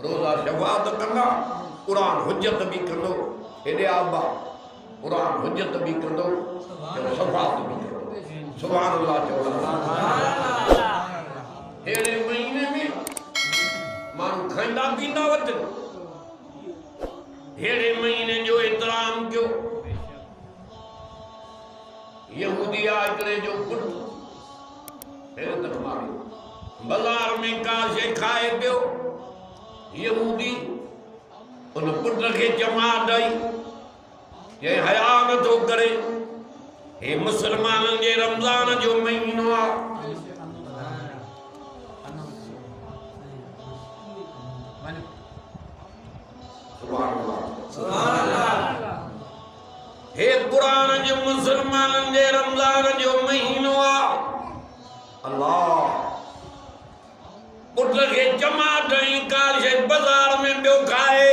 रोज़ा शफ़ाअत कंदा कुरान हुज्जत भी कंदो हेॾे आबा कुरान हुज्जत भी कंदो शफ़ाअत भी कंदो सुभान अल्लाह चओ हेड़े महीने में माण्हू खाईंदा पींदा वठनि हेड़े महीने जो एतराम कयो यहूदी हिकिड़े जो पुटु हैरत मारियो बाज़ार में का शइ खाए पियो यहूदी उन पुट खे चमाट आई ये हया नथो करे हे मुसलमाननि जे रमज़ान जो महीनो आहे हे कुरान जो मुसलमाननि जे रमज़ान जो महीनो आहे अल्लाह पुट खे चमाट ऐं का शइ बाज़ार में ॿियो खाए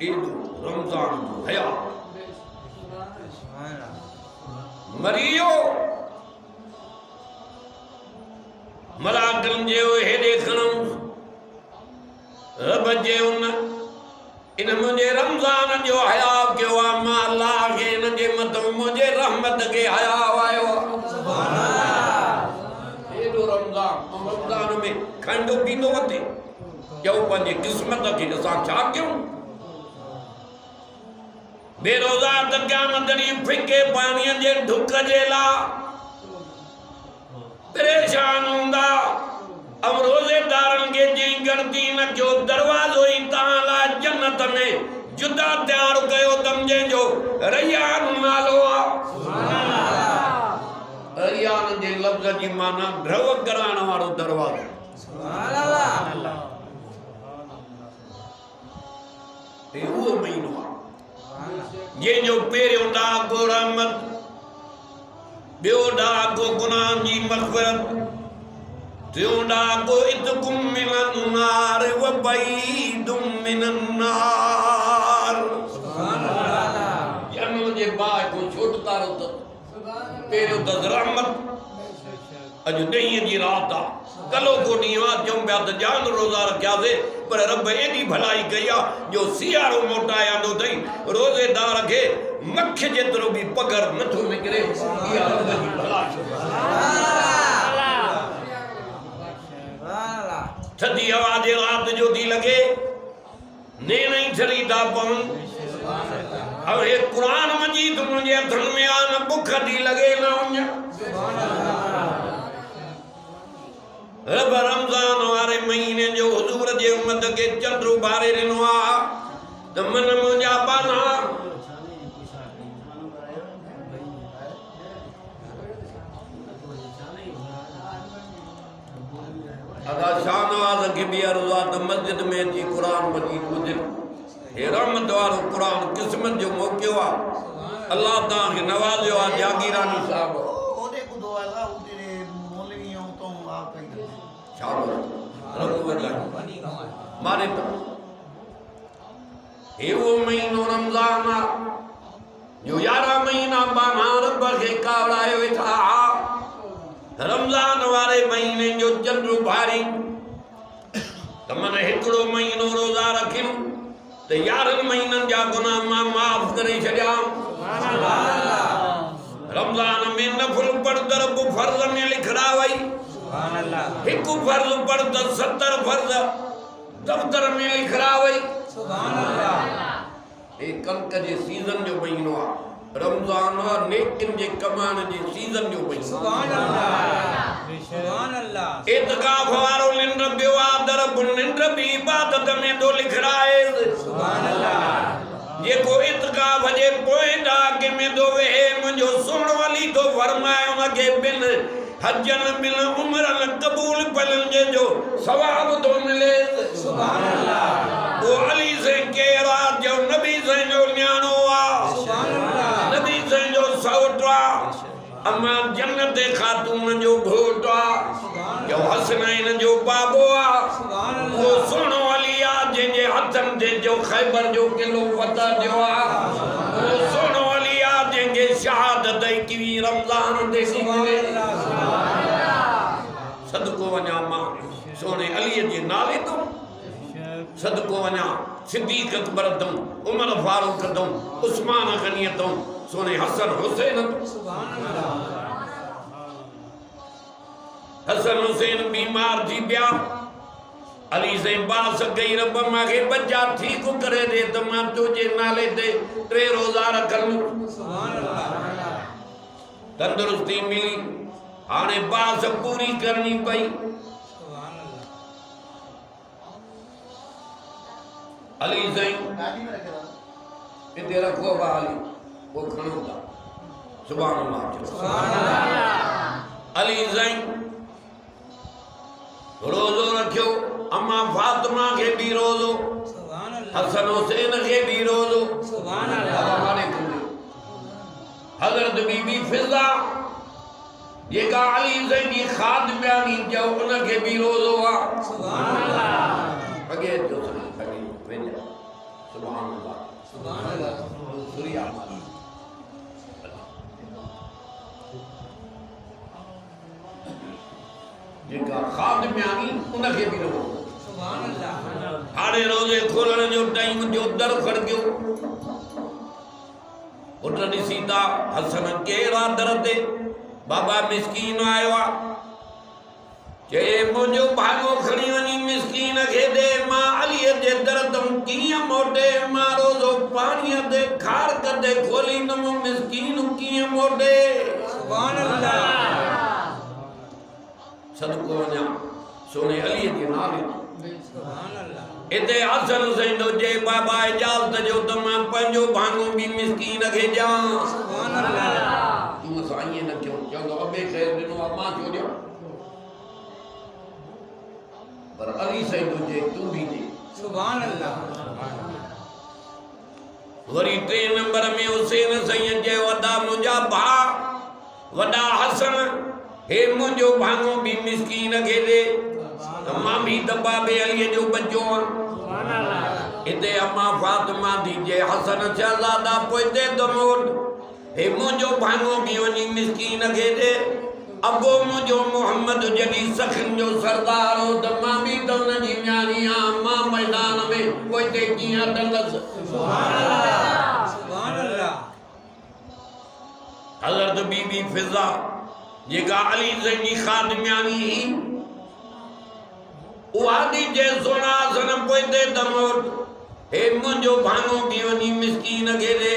रमज़ान जो हया मरियो मलाकनि जे हेॾे खणूं रब जे उन इन मुझे रमज़ान जो हया कयो आहे मां अल्लाह खे इन जे मथां मुंहिंजे रहमत खे हया आयो हेॾो रमज़ान में खाईंदो पींदो वठे चओ पंहिंजे क़िस्मत खे असां छा कयूं बेरोज़ा त क़यामत ॾींहुं फिके पाणीअ जे ढुक जे लाइ परेशान हूंदा अब रोजेदारन के जी गणती न जो दरवाजो ही ताला जन्नत में जुदा तैयार कयो तमजे जो रैयान नालो सुभान अल्लाह रैयान जे लफ्ज जी माना ड्रव कराने वालो दरवाजो सुभान अल्लाह ये वो महीनो ये जो पेरियो डाको रहमत बियो डाको गुनाह जी मग़फ़िरत त्यों डाको इतकुम मिनन नार व बैदुम मिनन नार सुभान अल्लाह जन्म जे बाद को छुटकारो तो पेरियो त रहमत अज ॾहीं जी रात आ कलो को ॾींहुं आहे चऊं पिया त जान रोज़ा रखियासीं पर रब एॾी भलाई कई आहे जो सियारो मोटायां अथई रोज़ेदार खे मख जेतिरो बि पघर नथो निकिरे इहा रब जी भलाई थधी हवा जे रात जो थी लगे नेण ही छड़ी था पवन अब ये कुरान मजीद मुझे हथन में आ न बुख थी लगे न वञ रब रमज़ान वारे महीने जो हुजूर जे उम्मत के चंद्र उभारे ॾिनो आहे त मन मुंहिंजा बाना अदा शाहनवाज़ के भी अर्ज़ आहे त मस्जिद में अची कुरान मजीद ॿुधे हे रहमत वारो कुरान क़िस्मत जो मौक़ियो आहे अल्लाह तव्हां खे नवाज़ियो आहे जागीरानी साहब ओॾे ॿुधो आहे ओॾे मौलवी तो आप कई मारे तो हे वो महीनो रमज़ान आहे जो 11 महीना बाना रब खे कावड़ायो वेठा रमज़ान वारे महीने जो चंद्र भारी त मन हिकिड़ो महीनो रोज़ा रखियूं त 11 महीननि जा गुनाह मां माफ़ करे छॾिया रमज़ान में नफल पढ़ त रब फर्ज़ में लिखड़ा वई एक फर्ज पढ़ त 70 फर्ज दफ्तर में लिखड़ा वई ए कनक जे सीजन जो महीनो आहे रमज़ान नेकिन जे कमाण जे सीजन जो महीनो सुभान अल्लाह इत्काफ वारो निंड बियो आहे दरब निंड भी इबादत में तो लिखड़ाए सुभान अल्लाह जेको इत्काफ जे पोइ डाके में तो वेहे मुंहिंजो सुण वली तो फरमायो उनखे बिन हजन बिन उमरन कबूल पलन जे जो सवाब तो मिले सुभान अल्लाह वो अली से के रात जो नबी से जो न्याणो आ सुभान अल्लाह नबी से जो सौटा अम्मा जन्नत खातून जो घोटा जो हसनैन जो बाबो आ सुभान अल्लाह वो सुनो अली आ जे हथन जे जो खैबर जो किलो फता जो आ वो सुनो अली आ जे शहादत की रमजान दे सुभान अल्लाह सदको वञा मां सोने अलीअ जे नाले तो सदको वञा सिद्दीक़ अकबर तुम उमर फारूक तुम उस्मान गनी तुम सोने हसन हुसैन हसन हुसैन बीमार थी पिया अली से बास गई रब मांगे बच्चा ठीक करे दे तो मां तुझे नाले ते 3 रोजा रखन तंदुरुस्ती मिली आने बास पूरी करनी पई अली सही इते रखो बाली वो खणोगा सुभान अल्लाह अली सही रोजो रखियो अम्मा फातिमा के भी रोजो हसन हुसैन के भी रोजो सुभान अल्लाह हजरत बीबी फिजा ये का अली सही की खादम्यानी जो उनके भी रोजो वा सुभान अल्लाह अगे जो अगे वेंदा सुभान अल्लाह सूर्या जेका खादम्यानी उनके भी रोजो सुभान अल्लाह हारे रोजे खोलण जो टाइम जो दर खड़ गयो उठ ॾिसींदा हसन केड़ा दर ते बाबा मिस्कीन आयो जे मुझो भागो खणी वनी मिस्कीन के दे मां अली जे दर तुम किया मोटे मां रोजो पानी दे खार कदे खोली न मिस्कीन किया मोटे सुभान अल्लाह सदको वञा सोने अली जे नाले सुभान अल्लाह इते हसन हुसैन जे बाबा इजाजत जो त मां पंजो भांगो भी मिस्कीन के जा सुभान अल्लाह तू साईं न क्यों चंदो अबे खैर दिनो मां जो दियो पर अली सैन जे तू भी दे सुभान अल्लाह वरी 3 नंबर में हुसैन सैन जे वदा मुंजा भा वदा हसन हे मुंजो भांगो भी मिस्कीन के दे अम्मा भी दबा बे अली जो बच्चो सुभान अल्लाह इते अम्मा फातिमा दी जे हसन शहजादा पोते दमोद हे मुंजो भांगो भी वनी मिस्कीन के दे अबो मुंजो मोहम्मद जदी सखन जो सरदार हो दमा भी तो न जी न्यानिया मां मैदान में पोते किया दंगस सुभान अल्लाह हजरत बीबी फिजा जेका अली ज़ैनी खादम्यानी उहादी जे सोना सन पोते दमोद हे मुंजो भांगो भी वनी मिस्कीन के दे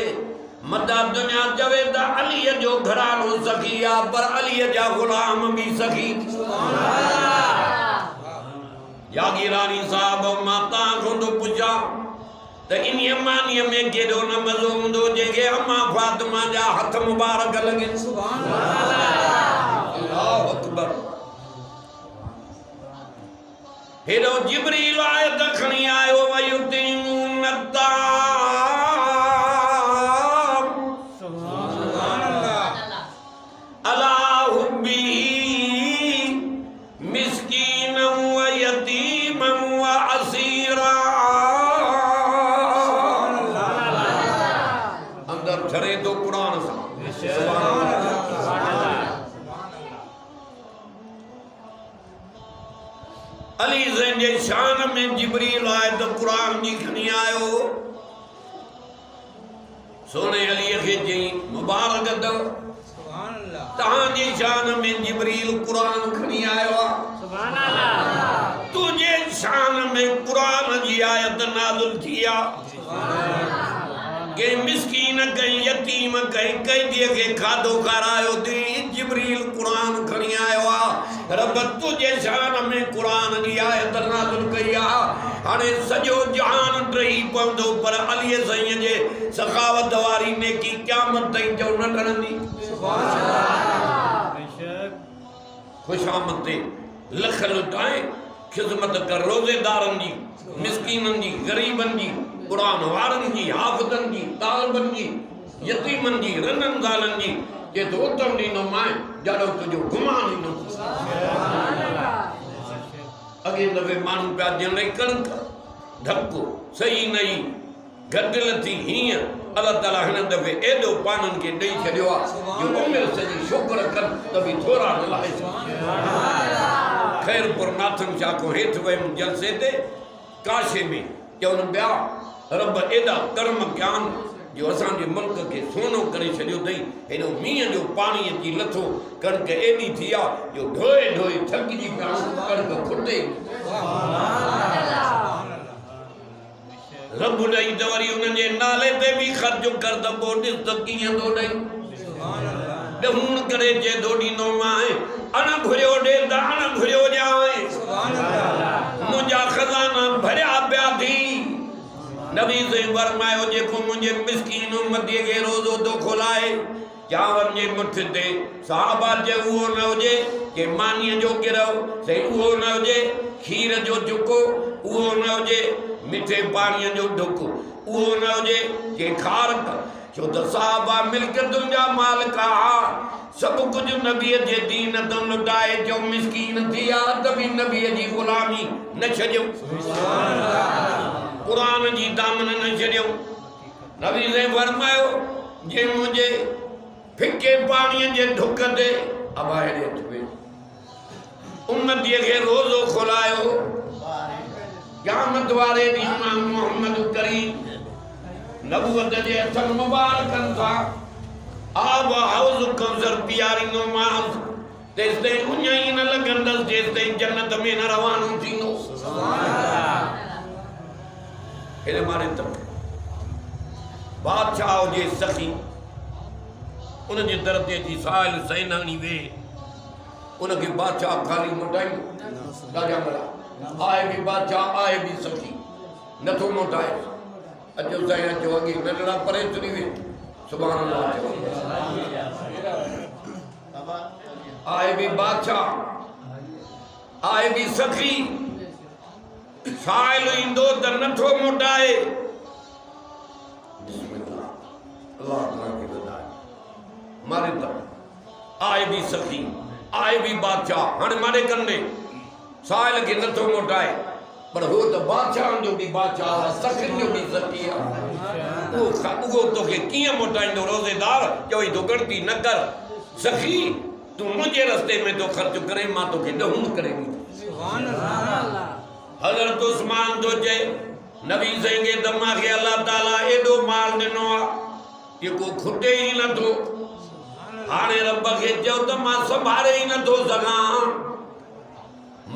मदा दुनिया जवे ता अली जो घरानो सखिया पर अली जा गुलाम भी सखी सुभान अल्लाह यागिरानी साहब माता खुंदो पूजा त इन मानी में केडो न मजो हुंदो जेके अम्मा फातिमा जा हथ मुबारक लगे सुभान अल्लाह अल्लाहु अकबर हेरो जिब्रील आए त खणी आयो वयुतीन नता सुभान अल्लाह अला हुब्बी मिस्कीन व यतीम व असीरा सुभान अल्लाह अंदर छरे तो कुरान सा सुभान अल्लाह अली ज़ैन जे शान में जिब्रील आए तो कुरान जी खणी आयो सोने अली के जी मुबारक दो सुभान अल्लाह तहां जी शान में जिब्रील कुरान खणी आयो सुभान अल्लाह तुझे शान में कुरान जी आयत नाज़िल किया सुभान अल्लाह के मिस्कीन के यतीम के कैदी के खादो करायो दी जिब्रील कुरान खणी आयो रब तुझे शान में कुरान जी आयत नाज़िल किया हाने सजो जहान रही पवंदो पर अली सैन जे सखावत वारी ने की क़यामत तई जो न टणंदी सुभान अल्लाह बेशक खुशामद ते लख लुटाए खिदमत कर रोजेदारन जी मिस्कीनन जी गरीबन जी कुरान वारन जी हाफिजन जी तालिबन जी यतीमन जी रनन गालन जी जे तो तम दी नो माए जाडो तुजो गुमान नो सुभान अल्लाह अगे दवे मानू प्या दिन नहीं कणक धक्को सही नहीं गदल थी हिय अल्लाह ताला हन दवे एडो पानन के दई छडियो जो उम्र सजी शुक्र कर तभी थोड़ा न लाए सुभान अल्लाह खैरपुर नाथन शाह को हेठ वयम जलसे ते काशे में चवन पिया रब एॾा कर्म कयान जो असांजे मुल्क के सोनो करे छॾियो अथई। हेॾो मींहं जो पाणी अची लथो, कणिक एॾी थी आहे जो ढोए ढोए थकिजी पिया कणिक खुटे। रब ॾई त वरी उन्हनि जे नाले ते बि ख़र्च कर त पोइ ॾिस त कीअं थो ॾई। ॾहूण करे चए थो ॾींदो मां, अण घुरियो ॾे त अण घुरियो ॼाए, मुंहिंजा खज़ाना भरिया पिया थी। नबी से फरमायो जेको मुंहिंजे मिस्कीन उम्मतीअ खे रोज़ो थो खोलाए चांवर जे मुठ ते, साहबा चए उहो न हुजे के मानीअ जो गिरव, सही उहो न हुजे खीर जो चुको, उहो न हुजे मिठे पाणीअ जो ढुक, उहो न हुजे के खारक, छो त साहबा मिल्कियतुनि जा मालिक हुआ। सभु कुझु नबीअ जे दीन तो लुटाए जो मिस्कीन थी आ त बि नबीअ जी ग़ुलामी न छॾियो, कुरान जी दामन न छॾियो। नबी से फरमायो जे मुंहिंजे फिके पाणीअ जे ढुक ते अबाए ॾे वे उम्मतीअ खे रोज़ो खोलायो। क़यामत वारे ॾींहुं मोहम्मद करीम नबूवत जे हथनि मुबारकनि सां आब हौज़ कौसर पीआरींदो मांस, तेसि ताईं उञाई न लॻंदसि जेसि ताईं जन्नत में न रवानो थींदो। हेॾे मारे तक बादशाह हुजे सखी, उनजे दर ते अची साहिल सैनानी वेह, उनखे बादशाह ख़ाली मोटाईंदो। राजा मला आए भी बादशाह आए भी सखी, नथो मोटाए। अचो साईं अचो, अॻे नंढड़ा परे तुरी वे, सुभाणे अल्लाह चओ। आए भी बादशाह आए भी सखी, साहिल ईंदो त नथो मोटाए। अल्लाह तआला खे वधाए मारे त आए भी सखी आए भी बादशाह, हाणे मारे कंदे साहिल खे नथो मोटाए, पर हो त बादशाह जो भी बादशाह, सखियुनि जो भी सखी आहे। उहो तोखे कीअं मोटाईंदो रोज़ेदार, चवई तो गणती न कर सखी, तू मुंहिंजे रस्ते में तो ख़र्च करे, मां तोखे ॾहूं करे ॾींदुसि। हज़रत उस्मान तो चए नबी साईं खे त मांखे अल्लाह ताला एॾो माल ॾिनो आहे जेको खुटे ई नथो, हाणे रब खे चयो त मां संभाले ई नथो सघां,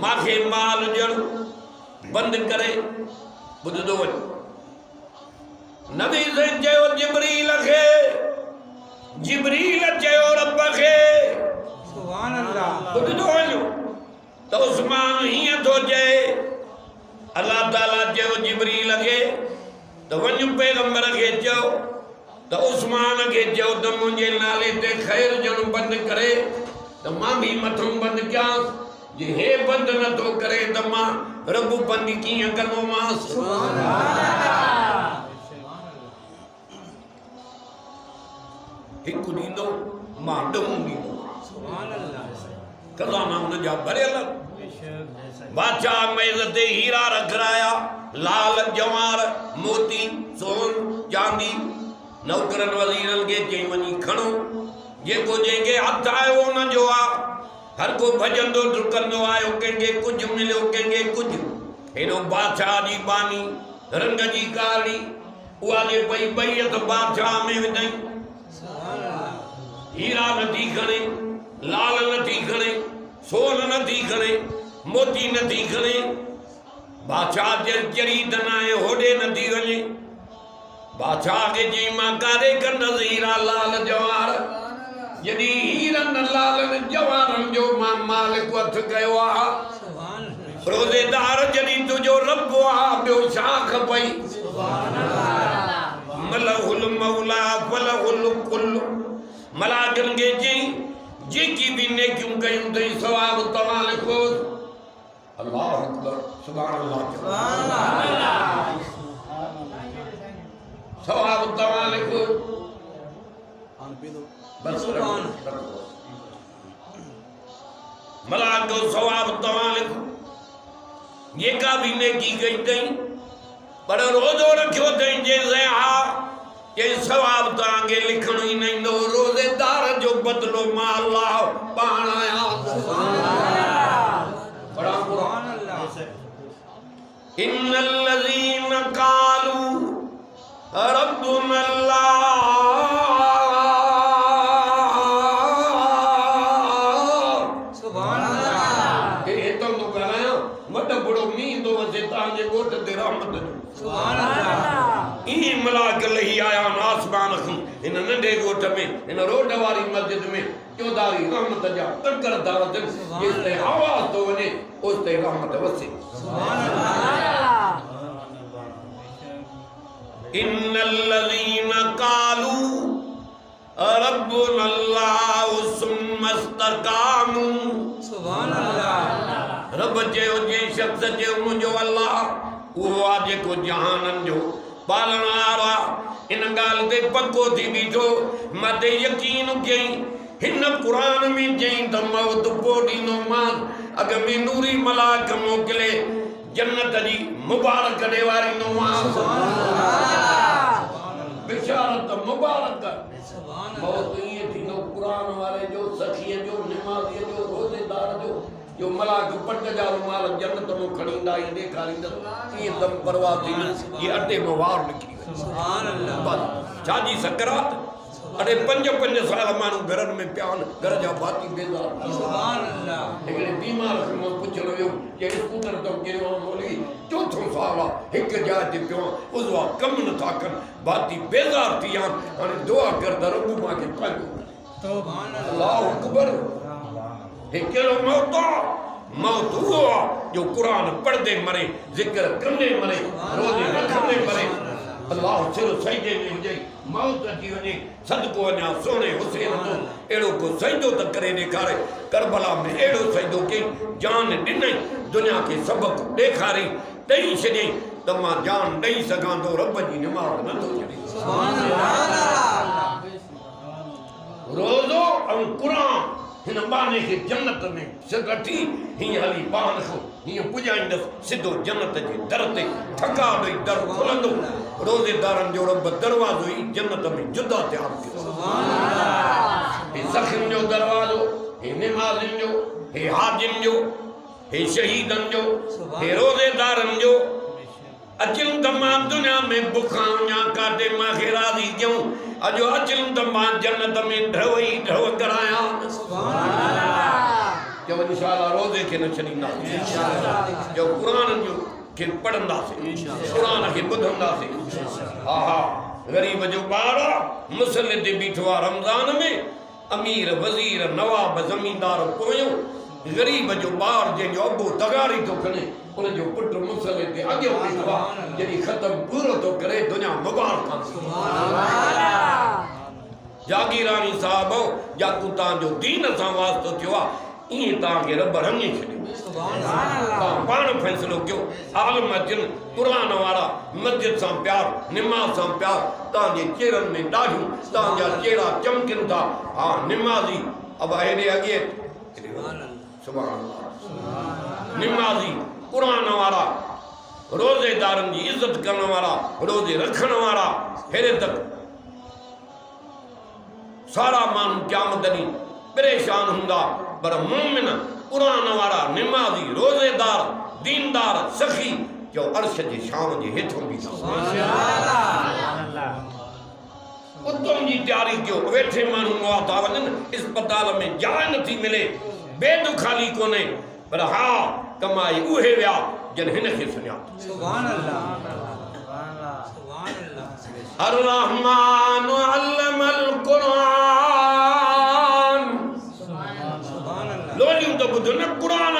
मांखे माल ॾियणु बंदि करे। ॿुधंदो वञ, नबी साईं चयो जिब्रील खे, जिब्रील चयो रब खे, सुभान अल्लाह। ॿुधंदो वञो त उस्मान हीअं थो चए, अल्लाह ताला चयो जिब्रील खे त वञ पैगंबर खे चयो त उस्मान खे चयो त मुंहिंजे नाले ते ख़ैर ॾियणु बंदि करे त मां बि मथो बंदि कयांसि। जे हे बंदि नथो करे त मां रब बंदि कीअं कंदोमांसि। हिकु ॾींदो मां ॾहूं ॾींदो, खज़ाना हुनजा भरियल। बादशाह मेज़ ते हीरा रखराया, लाल जवार मोती सोन चांदी। नौकरनि वज़ीरनि खे चई वञी खणो, जेको जंहिंखे हथ आयो उन जो आहे। हर को भॼंदो डुकंदो आयो, कंहिंखे कुझु मिलियो कंहिंखे कुझु। हेॾो बादशाह जी बानी रंग जी कारी, उहा जे पई ॿई हथ बादशाह में विधई। हीरा नथी खणे, लाल नथी खणे, सोन नथी खणे, मोती नथी खणे। बादशाह चरी त न आहे, होॾे नथी वञे। बादशाह खे चई मां काॾे कंदसि हीरा लाल जवाहर, जॾहिं हीरनि लालनि जवाहरनि जो मां मालिक हथ कयो आहे। रोज़ेदार जॾहिं तुंहिंजो रब आहे, ॿियो छा खपई। मलहुल मौला फलहुल कुल, मलाकनि खे चई जेकी भी नेकियूं कयूं अथई सवाब तव्हां लिखो। अल्लाह अकबर, सुभान अल्लाह, सवाब तव्हां लिखो। बस मलाक जो सवाब तव्हां लिखो। जेका भी नेकी कई अथई, पर रोज़ो रखियो अथई जंहिंसे हा के सवाब तव्हांखे लिखणो ई न ईंदो। रोज़ेदार जो बदिलो मां अल्लाह पाण आहियां। इन्नल्लज़ीना क़ालू रब्बुनल्लाह सुभान अल्लाह। ये तो कराया वॾो बड़ो मींहुं थो वसे तव्हांजे ॻोठ ते रहमत जो। सुभान अल्लाह। ई मलाक लही आया आसमान खां हिन नंढे ॻोठ में हिन रोड वारी मस्जिद में चौधारी रहमत जा टकर था वधनि जेसि ताईं आवाज़ थो वञे ओसि ताईं रहमत वसे। सुभान अल्लाह। इन्नल्लज़ीना क़ालू रब्बुनल्लाहु सुम्मा इस्तक़ामू। सुभान अल्लाह। रब चयो जे शख़्स चयो मुंहिंजो अल्लाह उहो आहे जेको जहाननि जो पालण वारो आहे। इन ॻाल्हि ते पको थी बीठो मथे यकीन कयईं हिन क़ुरान में चयईं त मौत पोइ ॾींदोमांसि अॻ में नूरी मलाक मोकिले जन्नत जी मुबारक ॾेवारींदोमांसि। बिशारत मुबारक मौत ईअं थींदो क़ुरान वारे जो सखीअ जो निमाज़ीअ जो रोज़ेदार जो मलाक पट जा रुमाल जन्नत में खणी ईंदा ई ॾेखारींदसि कीअं दम परवाह थी ये अटे में वार लिखी सुभान अल्लाह। छाजी सकरात अरे 5-5 साल माण्हू घरनि में पिया आहिनि घर जा भाती बेज़ार। सुभान अल्लाह। हिकिड़े बीमार खे मां पुछण वियो कि स्कूटर तो किरियो मोली 4थो साल आहे हिकु जाइ ते पियो उज़वा कमु नथा कनि भाती बेज़ार थी विया आहिनि हाणे दुआ कर त रब मूंखे पंहिंजो। सुभान अल्लाह अकबर। हे कहिड़ो मौत आहे? मौत उहो आहे जो क़ुरान पढ़ंदे मरे ज़िक्र कंदे मरे रोज़े रखंदे मरे अल्लाह सिर सजदे में हुजे मौत अची वञे सदको वञा सोने हुसैन जो अहिड़ो को सजदो त करे ॾेखारे करबला में अहिड़ो सजदो कयईं जान ॾिनई दुनिया खे सबक़ ॾेखारियईं ॾेई छॾियईं त मां जान ॾेई सघां थो रब जी निमाज़ नथो छॾे। सुभान अल्लाह। रोज़ो ऐं क़ुरान हिन बाने खे जन्नत में सिगठी हीअं हली पान खां हीअं पुॼाईंदसि सिधो जन्नत जे दर ते ठका ॾेई दर खुलंदो रोज़ेदारनि जो रब दरवाज़ो ई जन्नत में जुदा तयारु कयो। सुभान अल्लाह। हे सखियुनि जो दरवाज़ो हे निमाज़ियुनि जो हे हाजियुनि जो हे शहीदनि जो हे रोज़ेदारनि जो अचनि त मां दुनिया में बुखां वञा काटे मूंखे राज़ी कयूं अॼु अचनि त मां जन्नत में ढव ई ढव करायां। सुभान अल्लाह। जो इंशाअल्लाह रोज़े खे न छॾींदासीं इंशाअल्लाह जो क़ुरान जो खे पढ़ंदासीं क़ुरान खे ॿुधंदासीं। हा हा ग़रीब जो ॿार मुसले ते बीठो आहे रमज़ान में अमीर वज़ीर नवाब ज़मींदार पोयों ग़रीब जो ॿार जंहिंजो अबो तगारी थो खणे उनजो पुटु मुसले ते अॻियो बीठो आहे जॾहिं ख़तम पूरो थो करे दुनिया मुबारक। जागीरानी साहब जाकू तव्हांजो दीन सां वास्तो थियो आहे ईअं तव्हांखे रब रंगे छॾियो। तव्हां पाण फ़ैसिलो कयो आलम अचनि क़ुरान वारा मस्जिद सां प्यार निमाज़ सां प्यार तव्हांजे चेहरनि में ॾाढियूं तव्हांजा चेहरा चमकनि था। हा निमाज़ी अब हेॾे अॻे सुभान अल्लाह निमाज़ी क़ुरान वारा रोज़ेदारनि जी इज़त करण वारा रोज़े रखण वारा हेॾे तक सारा माण्हू क़यामत ॾींहुं परेशान हूंदा पर मोमिन क़ुरान वारा निमाज़ी रोज़ेदार दीनदार सखी जो अर्श जे शाम जे हेठों बीठा। उतम जी तैयारी कयो वेठे माण्हू मुआ था वञनि इस्पताल में जाइ नथी मिले बेद ख़ाली कोन्हे पर हा कमाई उहे विया जन हिन खे सुञातो। सुभान अल्लाह। सुभान अल्लाह। अर रहमान अल्लमल क़ुरान। सुभान अल्लाह। लोलियूं त ॿुध न क़ुरान